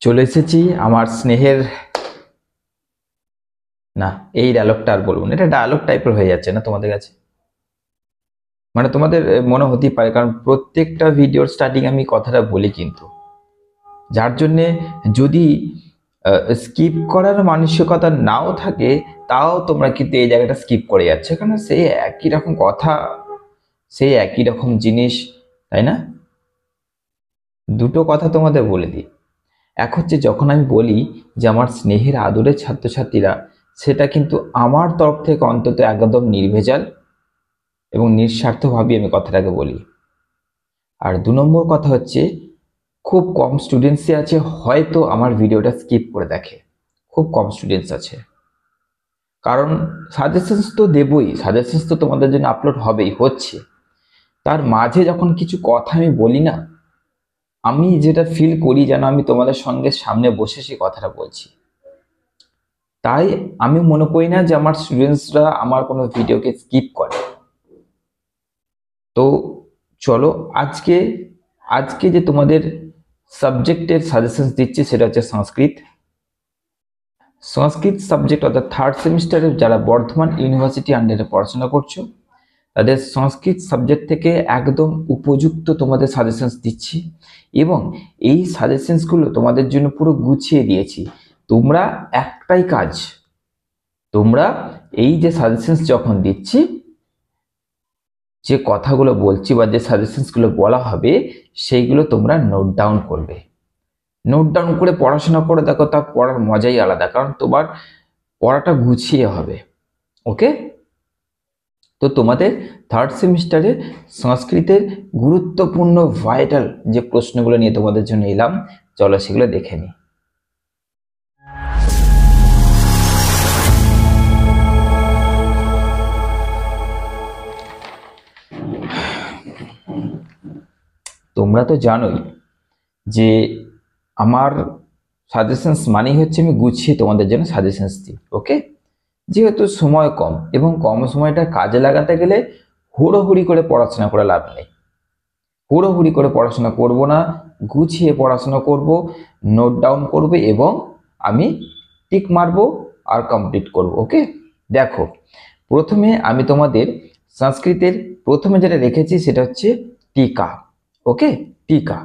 চলে এসেছি আমার স্নেহের না এই ডায়লগটা আর বলবো না, এটা ডায়লগ টাইপের হয়ে যাচ্ছে না তোমাদের কাছে? মানে তোমাদের মনে হতেই পারে, কারণ প্রত্যেকটা ভিডিওর স্টার্টিং আমি কথাটা বলি, কিন্তু যার জন্যে যদি স্কিপ করার মানসিকতা নাও থাকে, তাও তোমরা কিন্তু এই জায়গাটা স্কিপ করে যাচ্ছে, কারণ সেই একই রকম কথা, সেই একই রকম জিনিস, তাই না? দুটো কথা তোমাদের বলে দিই। এক হচ্ছে, যখন আমি বলি যে আমার স্নেহের আদরের ছাত্রছাত্রীরা, সেটা কিন্তু আমার তরফ থেকে অন্তত একদম নির্ভেজাল এবং নিঃস্বার্থভাবে আমি কথাটাকে বলি। আর দু নম্বর কথা হচ্ছে, খুব কম স্টুডেন্টসই আছে হয়তো আমার ভিডিওটা স্কিপ করে দেখে, খুব কম স্টুডেন্টস আছে। কারণ সাজেশনস তো দেবই, সাজেশনস তো তোমাদের জন্য আপলোড হবেই, হচ্ছে। তার মাঝে যখন কিছু কথা আমি বলি না, আমি যেটা ফিল করি যেন আমি তোমাদের সঙ্গে সামনে বসে সেই কথাটা বলছি। তাই আমি মনে করি না যে আমার স্টুডেন্টসরা আমার কোনো ভিডিওকে স্কিপ করে। তো চলো, আজকে আজকে যে তোমাদের সাবজেক্টের সাজেশন দিচ্ছি সেটা হচ্ছে সংস্কৃত। সংস্কৃত সাবজেক্ট অর্থাৎ থার্ড সেমিস্টারে যারা বর্ধমান ইউনিভার্সিটি আন্ডারে পড়াশোনা করছো, তাদের সংস্কৃত সাবজেক্ট থেকে একদম উপযুক্ত তোমাদের সাজেশনস দিচ্ছি, এবং এই সাজেশনসগুলো তোমাদের জন্য পুরো গুছিয়ে দিয়েছি। তোমরা একটাই কাজ, তোমরা এই যে সাজেশনস যখন দিচ্ছি, যে কথাগুলো বলছি বা যে সাজেশনসগুলো বলা হবে, সেইগুলো তোমরা নোট ডাউন করবে। নোট ডাউন করে পড়াশোনা করে দেখো, তার পড়ার মজাই আলাদা, কারণ তোমার পড়াটা গুছিয়ে হবে। ওকে? তো তোমাদের থার্ড সেমিস্টারে সংস্কৃতের গুরুত্বপূর্ণ ভাইটাল যে প্রশ্নগুলো নিয়ে তোমাদের জন্য এলাম, চলো সেগুলো দেখে নিই। তোমরা তো জানোই যে আমার সাজেশনস মানেই হচ্ছে আমি গুছিয়ে তোমাদের জন্য সাজেশনস দিই। ওকে? যেহেতু সময় কম এবং কম সময়টা কাজে লাগাতে গেলে হুড়োহুড়ি করে পড়াশোনা করে লাভ নেই। হুড়োহুড়ি করে পড়াশোনা করব না, গুছিয়ে পড়াশোনা করব, নোট ডাউন করব এবং আমি টিক মারবো আর কমপ্লিট করব। ওকে? দেখো, প্রথমে আমি তোমাদের সংস্কৃতের প্রথমে যেটা রেখেছি সেটা হচ্ছে টিকা। ওকে? টিকা।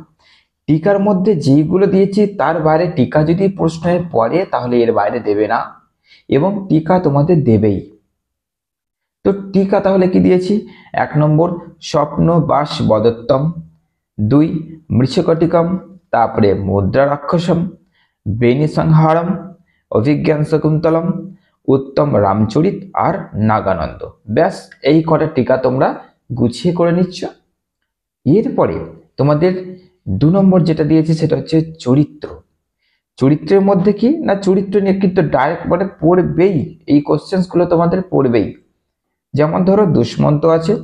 টিকার মধ্যে যেইগুলো দিয়েছি তার বাইরে টিকা যদি প্রশ্নে পড়ে তাহলে এর বাইরে দেবে না, এবং টিকা তোমাদের দেবেই। তো টিকা তাহলে কি দিয়েছি? 1 নম্বর স্বপ্ন বাস বদত্তম, 2 মৃচ্ছকটিকম, তারপরে মুদ্রা রাক্ষসম, বেনি সংহারম, অভিজ্ঞান শকুন্তলম, উত্তম রামচরিত আর নাগানন্দ। ব্যাস, এই কটা টিকা তোমরা গুছিয়ে করে নিচ্ছ। এরপরে তোমাদের 2 নম্বর যেটা দিয়েছি সেটা হচ্ছে চরিত্র। চরিত্রের মধ্যে কি না, চরিত্র নিয়ে কিন্তু ডাইরেক্ট মানে পড়বেই, এই কোশ্চেন্স গুলো তোমাদের পড়বেই। যেমন ধরো, দুষ্মন্ত আছে,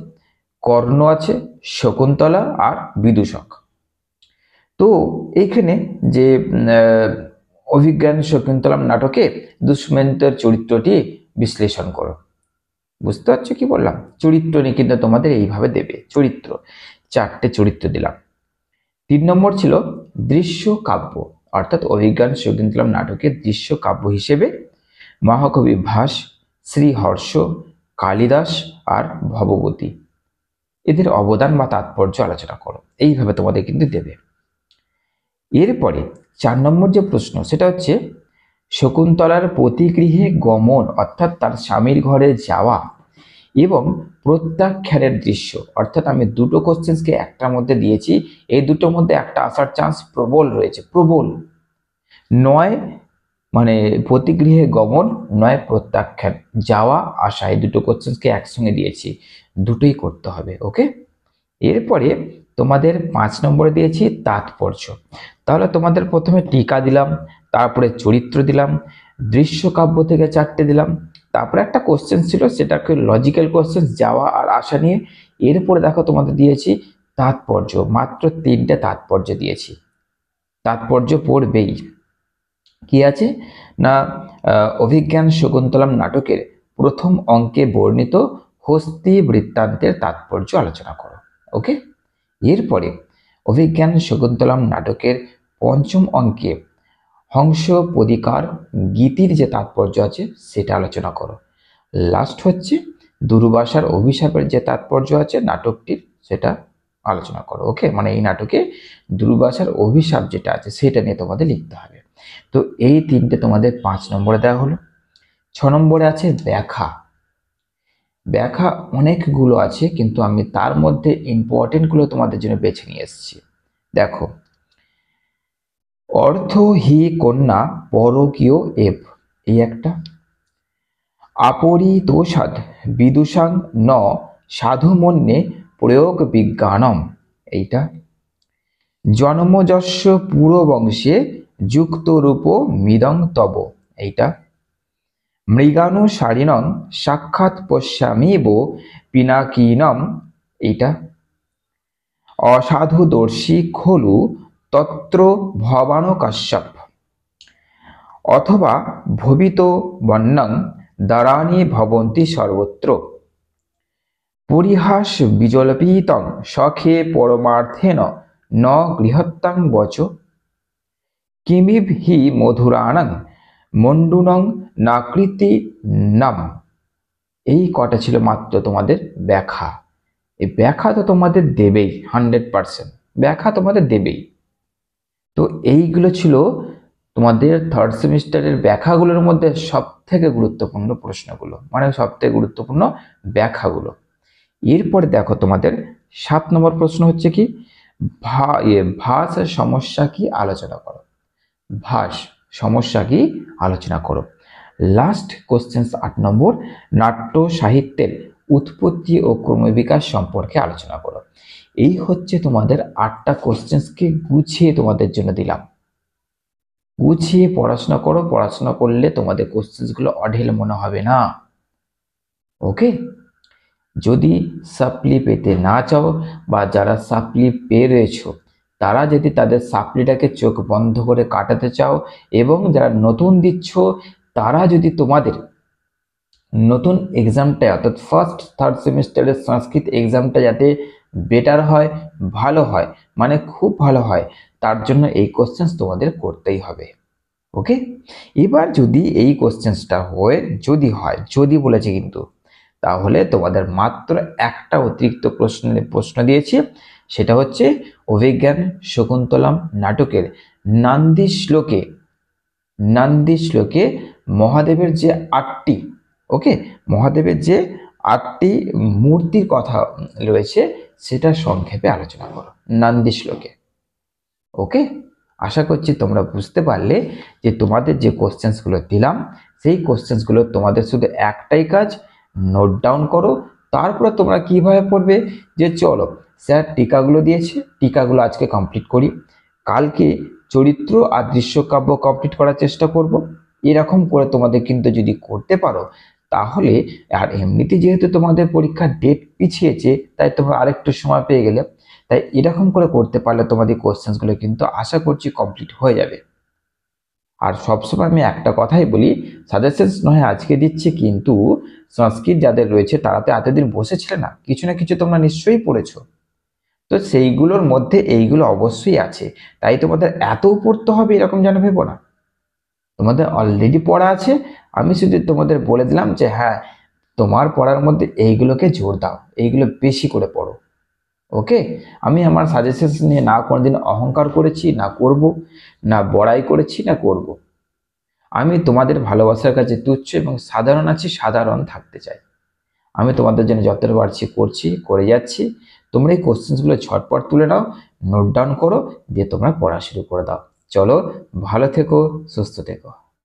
কর্ণ আছে, শকুন্তলা আর বিদূষক। তো এইখানে যে অভিজ্ঞান শকুন্তলম নাটকে দুষ্মন্তের চরিত্রটি বিশ্লেষণ করো। বুঝতে পারছো কি বললাম? চরিত্র নিয়ে কিন্তু তোমাদের এইভাবে দেবে। চরিত্র 4টে চরিত্র দিলাম। 3 নম্বর ছিল দৃশ্য কাব্য, অর্থাৎ অভিজ্ঞান শকুন্তলম নাটকের দৃশ্য কাব্য হিসেবে মহাকবি ভাস, শ্রীহর্ষ, কালিদাস আর ভবভূতি, এদের অবদান বা তাৎপর্য আলোচনা করো। এইভাবে তোমাদের কিন্তু দেবে। এরপরে 4 নম্বর যে প্রশ্ন সেটা হচ্ছে শকুন্তলার পতিগৃহে গমন, অর্থাৎ তার স্বামীর ঘরে যাওয়া এবং প্রত্যাখ্যানের দৃশ্য। অর্থাৎ আমি দুটো কোশ্চেন্সকে একটার মধ্যে দিয়েছি, এই দুটোর মধ্যে একটা আসার চান্স প্রবল রয়েছে, প্রবল। নয় মানে পতিগৃহে গমন, নয় প্রত্যাখ্যান, যাওয়া আসা, এই দুটো কোশ্চেন্সকে একসঙ্গে দিয়েছি, দুটোই করতে হবে। ওকে? এরপরে তোমাদের 5 নম্বরে দিয়েছি তাৎপর্য। তাহলে তোমাদের প্রথমে টিকা দিলাম, তারপরে চরিত্র দিলাম, দৃশ্য কাব্য থেকে 4টে দিলাম, তারপরে একটা কোশ্চেন ছিল সেটাকে লজিক্যাল কোশ্চেন যাওয়া আর আসা নিয়ে। এরপরে দেখো তোমাদের দিয়েছি তাৎপর্য, মাত্র 3টে তাৎপর্য দিয়েছি। তাৎপর্য পড়বেই। কি আছে না, অভিজ্ঞান শকুন্তলম নাটকের প্রথম অঙ্কে বর্ণিত হস্তি বৃত্তান্তের তাৎপর্য আলোচনা করো। ওকে? এরপরে অভিজ্ঞান শকুন্তলম নাটকের 5ম অঙ্কে হংস পদিকার গীতির যে তাৎপর্য আছে সেটা আলোচনা করো। লাস্ট হচ্ছে দুর্বাসার অভিশাপের যে তাৎপর্য আছে নাটকটির সেটা আলোচনা করো। ওকে, মানে এই নাটকে দুর্বাসার অভিশাপ যেটা আছে সেটা নিয়ে তোমাদের লিখতে হবে। তো এই তিনটে তোমাদের 5 নম্বরে দেওয়া হলো। 6 নম্বরে আছে ব্যাখ্যা। ব্যাখ্যা অনেকগুলো আছে, কিন্তু আমি তার মধ্যে ইম্পর্টেন্টগুলো তোমাদের জন্য বেছে নিয়ে এসেছি। দেখো, অর্থ হি কন্যা পরকীয় এব, এই একটা। আপরিতোষাদ বিদুষাং ন সাধুমন্যে প্রয়োগ বিজ্ঞানম, এইটা। জন্মযস্য পুরবংশে যুক্ত রূপ মিদং তব, এইটা। মৃগানুসারিণং সাক্ষাৎ পশ্যামিব পিনাকিনম, এইটা। অসাধুদর্শী খলু তত্র ভবান কাশ্যপ, অথবা ভবিত বন্যং দ্বারানি ভবন্তি সর্বত্র। পরিহাস বিজল্পিতং সখে পরমার্থেন ন গৃহত্যাং বচ, কিমিব হি মধুরাণং মণ্ডুনং নাকৃতি নাম। এই কটা ছিল মাত্র তোমাদের ব্যাখ্যা। এই ব্যাখ্যা তো তোমাদের দেবেই, 100% ব্যাখ্যা তোমাদের দেবেই। তো এইগুলো ছিল তোমাদের থার্ড সেমিস্টারের ব্যাখ্যাগুলোর মধ্যে সব থেকে গুরুত্বপূর্ণ প্রশ্নগুলো, মানে সব থেকে গুরুত্বপূর্ণ ব্যাখ্যাগুলো। এরপরে দেখো তোমাদের 7 নম্বর প্রশ্ন হচ্ছে কি, ভাস সমস্যা কি আলোচনা করো। ভাস সমস্যা কি আলোচনা করো। লাস্ট কোশ্চেন 8 নম্বর, নাট্য সাহিত্যের উৎপত্তি ও ক্রমবিকাশ সম্পর্কে আলোচনা করো। এই হচ্ছে তোমাদের 8টা কোশ্চেন্সকে গুছিয়ে তোমাদের জন্য দিলাম। গুছিয়ে পড়াশোনা করো, পড়াশোনা করলে তোমাদের কোশ্চেন্সগুলো অঢেল মনে হবে না। ওকে, যদি সাপ্লি পেতে না চাও বা যারা সাপ্লি পেয়ে রয়েছো তারা যদি তাদের সাপ্লিটাকে চোখ বন্ধ করে কাটাতে চাও, এবং যারা নতুন দিচ্ছ তারা যদি তোমাদের নতুন এক্সামটা অর্থাৎ ফার্স্ট থার্ড সেমিস্টারের সংস্কৃত এক্সামটা যাতে বেটার হয়, ভালো হয়, মানে খুব ভালো হয়, তার জন্য এই কোশ্চেন্স তোমাদের করতেই হবে। ওকে, এবার যদি এই কোশ্চেন্সটা যদি বলেছে কিন্তু, তাহলে তোমাদের মাত্র একটা অতিরিক্ত প্রশ্ন দিয়েছি, সেটা হচ্ছে অভিজ্ঞান শকুন্তলম নাটকের নান্দি শ্লোকে মহাদেবের যে 8টি মহাদেবের যে 8টি মূর্তির কথা রয়েছে সেটা সংক্ষেপে আলোচনা করো নান্দি শ্লোকে। ওকে, আশা করছি তোমরা বুঝতে পারলে যে তোমাদের যে কোশ্চেন্সগুলো দিলাম সেই কোশ্চেন্সগুলো তোমাদের শুধু একটাই কাজ, নোট ডাউন করো। তারপরে তোমরা কিভাবে পড়বে, যে চলো স্যার টিকাগুলো দিয়েছে, টিকাগুলো আজকে কমপ্লিট করি, কালকে চরিত্র আর দৃশ্যকাব্য কমপ্লিট করার চেষ্টা করব। এরকম করে তোমাদের কিন্তু যদি করতে পারো তাহলে, আর এমনিতে যেহেতু তোমাদের পরীক্ষার ডেট পিছিয়েছে তাই তোমরা আরেকটু সময় পেয়ে গেলে, তাই এরকম করে করতে পারলে তোমাদের কোশ্চেন্সগুলো কিন্তু আশা করছি কমপ্লিট হয়ে যাবে। আর সবসময় আমি একটা কথাই বলি, সাজেশনস নয় আজকে দিচ্ছি, কিন্তু সংস্কৃত যাদের রয়েছে তারা তো এতদিন বসেছিল না, কিছু না কিছু তোমরা নিশ্চয়ই পড়েছো, তো সেইগুলোর মধ্যে এইগুলো অবশ্যই আছে। তাই তোমাদের এত পড়তে হবে এরকম যেন ভেবো না, তোমাদের অলরেডি পড়া আছে। আমি শুধু তোমাদের বলে দিলাম যে হ্যাঁ, তোমার পড়ার মধ্যে এইগুলোকে জোর দাও, এইগুলো বেশি করে পড়ো। ওকে, আমি আমার সাজেশন নিয়ে না কোনোদিন অহংকার করেছি, না করব, না বড়াই করেছি, না করব। আমি তোমাদের ভালোবাসার কাছে তুচ্ছ এবং সাধারণ আছি, সাধারণ থাকতে চাই। আমি তোমাদের জন্য যতটা পারছি করছি, করে যাচ্ছি। তোমরা এই কোশ্চেন্সগুলো ঝটপট তুলে নাও, নোট ডাউন করো, দিয়ে তোমরা পড়া শুরু করে দাও। চলো, ভালো থেকো, সুস্থ থেকো।